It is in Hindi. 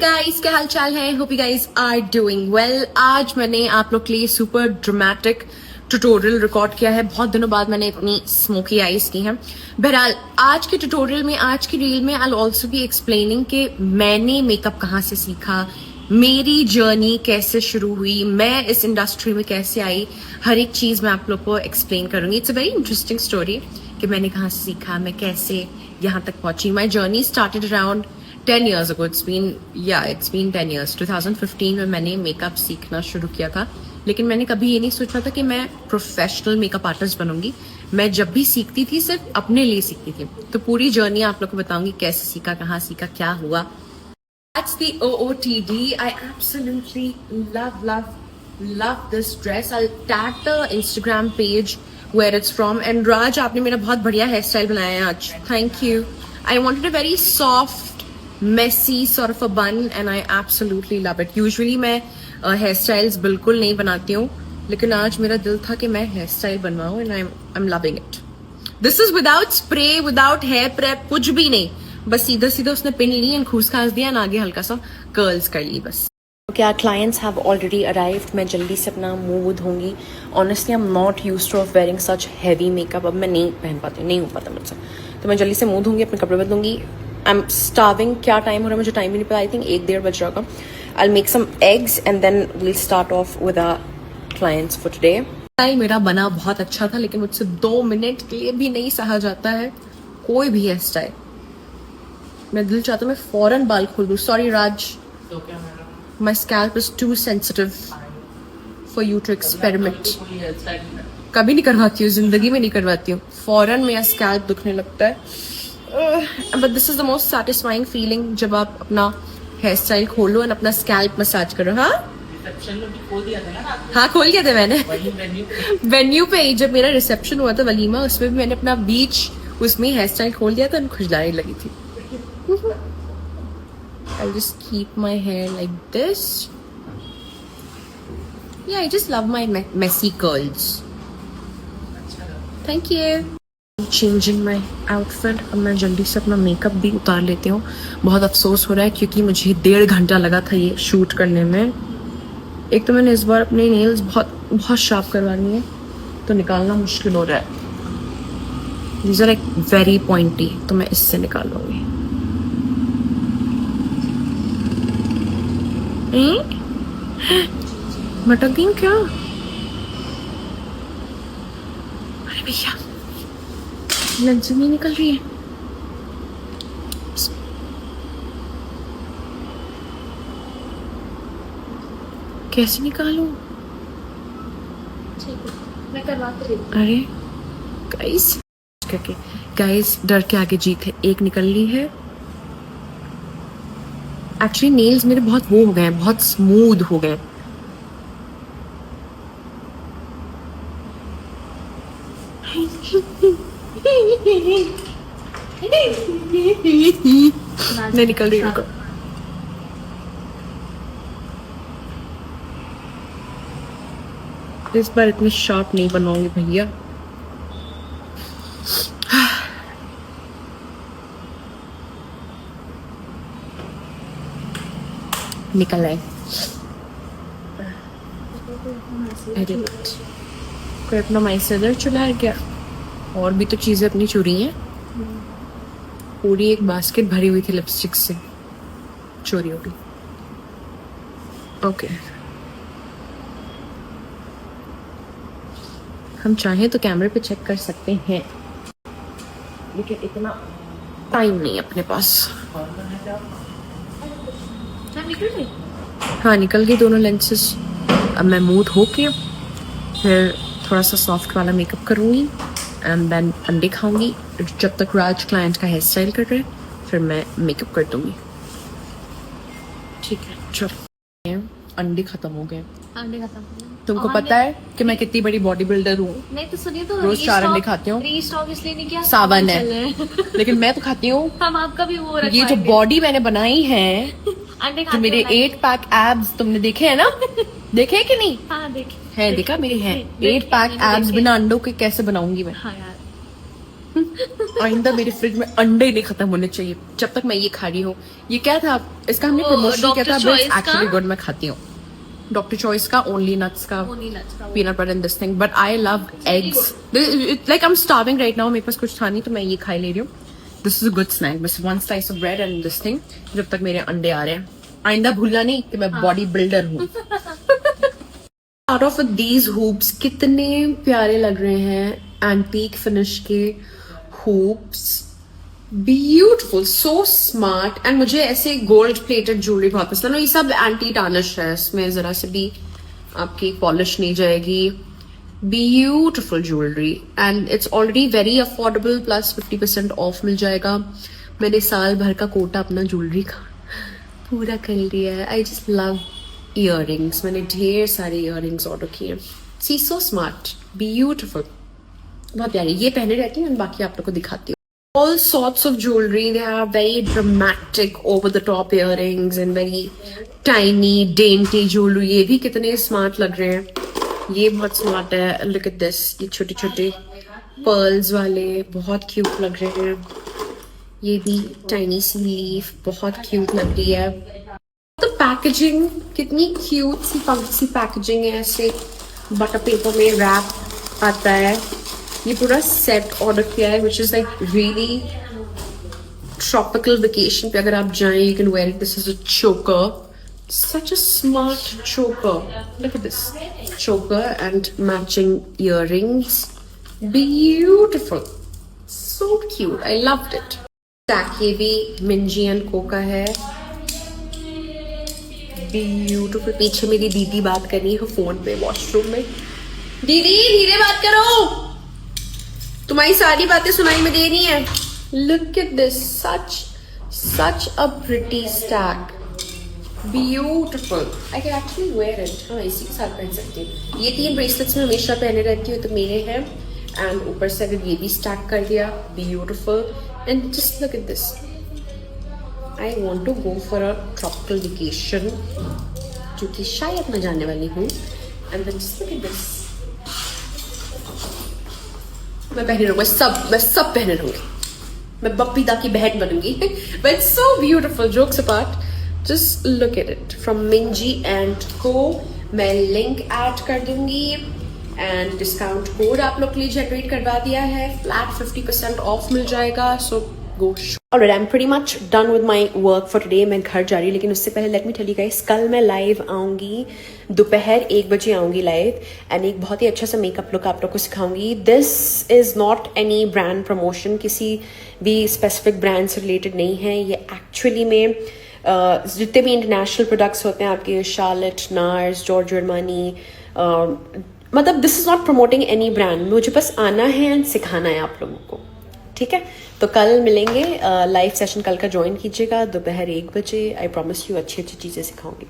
गाइस, क्या हाल चाल है? Hope you guys are doing well. आज मैंने आप लोग के लिए सुपर ड्रामेटिक ट्यूटोरियल रिकॉर्ड किया है। बहुत दिनों बाद मैंने इतनी स्मोकी आईज की है। बहरहाल आज के ट्यूटोरियल में, आज की रील में I will also be explaining कि मैंने मेकअप कहाँ से सीखा, मेरी जर्नी कैसे शुरू हुई, मैं इस इंडस्ट्री में कैसे आई, हर एक चीज मैं आप लोग को एक्सप्लेन करूंगी। It's a very interesting story कि मैंने कहाँ से सीखा, मैं कैसे यहाँ तक पहुंची। My journey started around 10 years ago. It's been 10 years. 2015 में मैंने मेकअप सीखना शुरू किया था, लेकिन मैंने कभी ये नहीं सोचा था कि मैं प्रोफेशनल मेकअप आर्टिस्ट बनूंगी। मैं जब भी सीखती थी सिर्फ अपने लिए सीखती थी। तो पूरी जर्नी आप लोग को बताऊंगी, कैसे सीखा, कहाँ सीखा, क्या हुआ। That's the OOTD. I absolutely love this dress. I'll tag the Instagram page where it's from. And Raj, आपने मेरा बहुत बढ़िया हेयर स्टाइल बनाया है आज. Thank you. I wanted a very soft, messy sort of a bun and I absolutely love it. Usually मैं हेयर स्टाइल्स बिल्कुल नहीं बनाती हूँ, लेकिन आज मेरा दिल था कि मैं हेयर स्टाइल बनवाऊँ and I'm loving it. This is without spray, without hair prep, कुछ भी नहीं, बस सीधा सीधा उसने पिन ली एंड खूस खास दिया और आगे हल्का सा कर्ल्स कर ली बस। क्या क्लाइंट्स हैव ऑलरेडी अराइव्ड। मैं जल्दी से अपना मुंह धोऊंगी। Honestly I am not used to of wearing such heavy makeup. अब मैं नहीं पहन पाती, नहीं हो पाता मुझसे, तो मैं जल्दी से मुंह धोऊंगी, अपने कपड़े बदलूंगी। I am starving. क्या टाइम हो रहा है मुझे टाइम भी नहीं पता। आई थिंक 1-1:30 बज रहा होगा। I make some eggs and then we'll start off with our clients for today. Style मेरा बना बहुत अच्छा था, लेकिन मुझसे 2 मिनट के लिए भी नहीं सहा जाता है कोई भी हेयर स्टाइल। मैं दिल चाहता हूँ मैं फौरन बाल खोल दूँ। Sorry Raj, my scalp is too sensitive for you to experiment. कभी नहीं करवाती हूँ, जिंदगी में नहीं करवाती हूँ। फौरन मेरा स्कैल्प दुखने लगता है। But this is the most satisfying feeling जब आप अपना हेयर स्टाइल खोलो और अपना स्कैल्प मसाज करो। हाँ खोल दिया था मैंने वेन्यू पे। जब मेरा रिसेप्शन हुआ था वलीमा, उसमें भी मैंने अपना बीच उसमें हेयर स्टाइल खोल दिया था और खुशदारी लगी थी। I'll just keep my hair like this. Yeah, I just love my messy curls. Thank you. Changing my outfit. अब मैं जल्दी से अपना मेकअप भी उतार लेती हूँ। बहुत अफसोस हो रहा है क्योंकि मुझे 1.5 घंटा लगा था ये शूट करने में। एक तो मैंने इस बार अपने नेल्स बहुत शार्प करवानी है, तो निकालना मुश्किल हो रहा है। These are like very pointy, तो मैं इससे निकाल लूंगी। मटक गई क्या? अरे भैया, लेंस नहीं निकल रही है। कैसे निकालूं? मैं करवाती हूँ। अरे गाइस, डर के आगे जीत है। एक निकल ली है। एक्चुअली नेल्स मेरे बहुत वो हो गए हैं, बहुत स्मूथ हो गए। नहीं निकल रही उनको। इस बार इतनी शार्प नहीं बनाऊंगी भैया। निकल आए। कोई अपना मॉइस्चराइजर चुरा गया, और भी तो चीजें अपनी चुरी हैं। पूरी एक बास्केट भरी हुई थी लिपस्टिक से, चोरी हो गई। ओके, हम चाहें तो कैमरे पे चेक कर सकते हैं, लेकिन इतना टाइम नहीं अपने पास। हाँ निकल गई दोनों लेंसेज। अब मैं मुंह धो के फिर थोड़ा सा सॉफ्ट वाला मेकअप करूँगी एंड देन अंडे खाऊंगी। जब तक राज क्लाइंट का हेयर स्टाइल कर रहे हैं, फिर मैं मेकअप कर दूंगी। ठीक है, चलो। अंडे खत्म हो गए। अंडे खत्म। तुमको पता है कि मैं कितनी बड़ी बॉडी बिल्डर हूँ? नहीं तो सुनिए, तो रोज 4 अंडे खाती हूँ। रीस्टॉक इसलिए नहीं किया, सावन है लेकिन मैं तो खाती हूँ। हम आपका भी वो ये जो बॉडी मैंने बनाई है, तो मेरे 8 पैक एब्स तुमने देखे है ना? देखे कि नहीं? हाँ देखे हैं। देखा मेरे हैं 8 पैक एब्स बिना अंडों के कैसे बनाऊंगी मैं? हाँ यार। आइंदा मेरे फ्रिज में अंडे नहीं खत्म होने चाहिए जब तक मैं ये खा रही हूँ। ये क्या था, इसका हमने प्रमोशन किया था, बट एक्चुअली गुड, मैं खाती हूँ डॉक्टर चॉइस का ओनली नट्स का peanut butter and this thing, but I love eggs. Like I am starving right now, मेरे पास कुछ था नहीं तो मैं ये खाई ले रही हूँ। This is a good snack, बस 1 slice of bread and this thing, जब तक मेरे अंडे आ रहे हैं। आइंदा भूलना नहीं कि मैं बॉडी बिल्डर हूँ। आउट ऑफ दीज हूप्स कितने प्यारे लग रहे हैं, एंटीक फिनिश के hoops, beautiful, so smart. And मुझे ऐसे गोल्ड प्लेटेड ज्वेलरी बहुत पसंद है। ये सब एंटी टार्निश है, इसमें जरा से भी आपकी पॉलिश नहीं जाएगी। Beautiful jewellery and it's already very affordable, plus 50% off मिल जाएगा। मैंने साल भर का कोटा अपना ज्वेलरी का पूरा कर लिया है। आई जस्ट लव इयररिंग्स, मैंने ढेर सारे इयररिंग्स ऑर्डर किए। सी सो स्मार्ट, ब्यूटिफुल, बहुत प्यारी। ये पहने रहती हूँ, बाकी आप लोग को दिखाती हूँ। All sorts of jewelry. They are very dramatic, over the top earrings and very tiny, dainty jewelry. ये भी कितने स्मार्ट लग रहे हैं। ये बहुत स्मार्ट है। Look at this. ये छोटे छोटे pearls वाले बहुत क्यूट लग रहे हैं। ये भी tiny सी लीफ बहुत क्यूट लग रही है। तो पैकेजिंग कितनी क्यूट सी फंसी पैकेजिंग है, ऐसे बटर पेपर में रैप आता है। ये पूरा सेट ऑर्डर किया है, which is like really tropical vacation पे अगर आप जाएं, you can wear it. This is a choker, such a smart choker. Look at this choker and matching earrings, beautiful, so cute, I loved it. Tag ये भी मिंजी एंड को का है, ब्यूटिफुल। पीछे मेरी दीदी बात कर रही है फोन पे वॉशरूम में। दीदी धीरे बात करो, तुम्हारी सारी बातें सुनाई में दे रही है। Look at this, such a pretty stack, beautiful. I can actually wear it. हाँ, इसी के साथ पहन सकती हूँ। ये 3 ब्रेसलेट्स में हमेशा पहने रहती हूँ, तो मेरे हैं। एंड ऊपर से अगर ये भी स्टैक कर दिया, beautiful. And just look at this, I want to go for a tropical vacation, जो कि शायद मैं जाने वाली हूँ। And then just look at this, मैं पहने रहूंगी, मैं सब पहने रहूंगी। मैं बप्पीदा की बहन बनूंगी। But so beautiful, jokes apart, just look at it from Minji and co. मैं लिंक ऐड कर दूंगी एंड डिस्काउंट कोड आप लोग के लिए जनरेट करवा दिया है। फ्लैट 50% ऑफ मिल जाएगा, सो गो। Alright, I'm pretty much done with my work for today. मैं घर जा रही हूँ, लेकिन उससे पहले let me tell you guys, कल मैं लाइव आऊँगी, दोपहर 1 बजे आऊँगी लाइव। एंड एक बहुत ही अच्छा सा मेकअप लुक आप लोग को सिखाऊंगी। This is not any brand promotion, किसी भी स्पेसिफिक ब्रांड से रिलेटेड नहीं है। ये एक्चुअली में जितने भी इंटरनेशनल प्रोडक्ट्स होते हैं आपके, शार्लेट, नार्स, जॉर्ज अरमानी, मतलब this is not promoting any brand. मुझे बस आना है एंड सिखाना है आप लोगों को, ठीक है। तो कल मिलेंगे, लाइव सेशन कल का ज्वाइन कीजिएगा दोपहर 1 बजे। आई प्रॉमिस यू अच्छी अच्छी चीज़ें सिखाऊंगी।